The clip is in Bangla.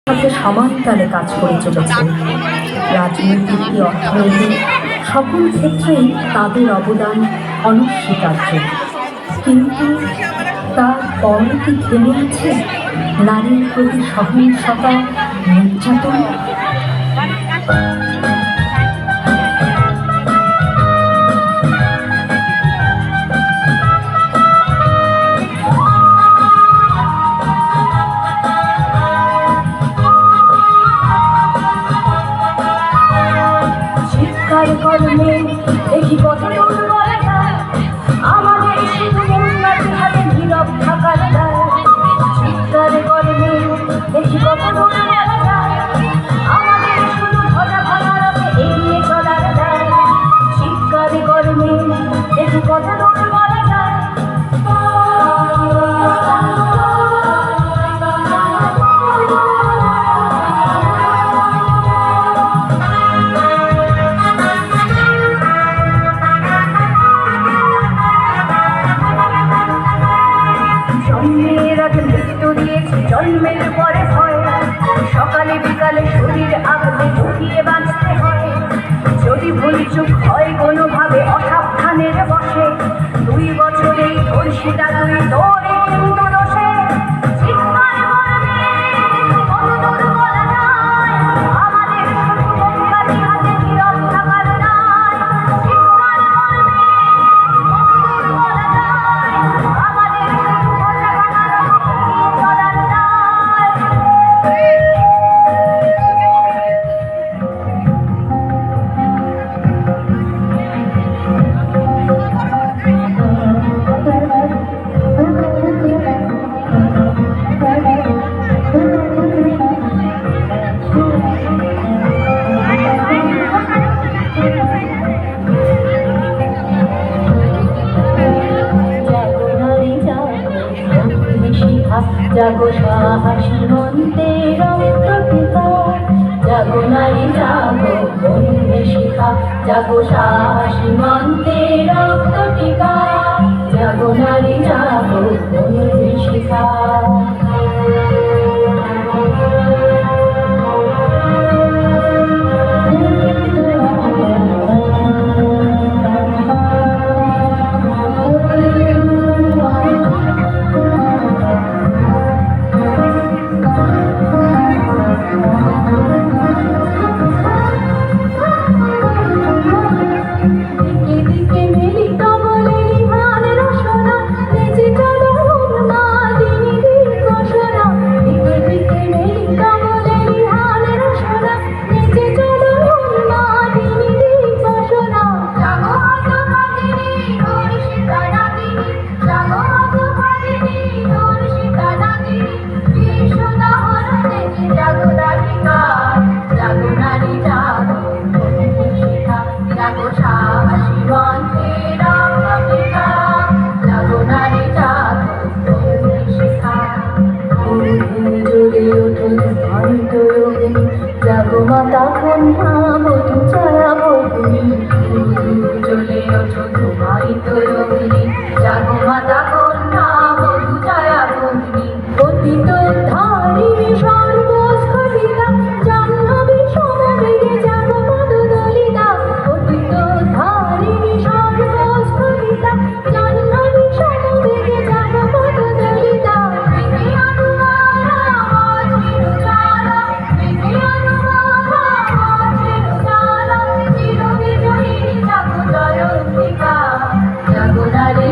সাথে সমান তালে কাজ করে চলেছে। রাজনৈতিক কি অর্থনৈতিক সকল ক্ষেত্রেই তাদের অবদান অনস্বীকার্য। কিন্তু তার পরে কি থেমে আছে নারীর প্রতি সহিংসতা, নির্যাতন? কর্মে দেখি কত দুর্বলতা, আমাদের শুধু উন্নতি হাতে নীরব থাকার দায়। চিৎকার কর্মে দেখি কত দুর্বলতা, আমাদের শুধু ঘটা ভাঙা রাতে এগিয়ে চলার দায়। চিৎকার কর্মে দেখি কত দুর্বলতা। জন্মের পরে হয় সকালে বিকালে শরীর আগলে ঝুঁকিয়ে বাঁচতে হয়। যদি ভুল চুপ হয় কোনোভাবে অসাবধানের বসে, 2 বছরেই ধর্ষিতা তুই তোরে কিন্তু দোষে। চিৎকার করবে কত দুর্বলতায়, আমাদের শুধু মোমবাতি হাতে নীরব থাকার দায়। চিৎকার করবে কত দুর্বলতায়, আমাদের শুধু ঘটা ভাঙা রাতে এগিয়ে চলার দায়। জাগো সাহসী মন্তে রক্ত পিতা, জাগো নারী জাগো বন্ধে শিখা। জাগো সাহসী মন্তে রক্ত টিকা, জাগো নারী জাগো বন্ধে শিখা। জাগো মাতা কন্যা বধূ ছায়া ভগ্নী, জ্বলে ওঠো তোমায় তরুণী। জাগো মাতা কন্যা বধূ ছায়া ভগ্নী, পতিত ধারিণী সর্বস্ফটিতা, জাহ্নবী সমবেগে জাগো পদদলিতা। পতিত ধারিণী সর্বস্ফটিতা, জাহ্নবী সমবেগে জাগো পদদলিতা। জাগো নারী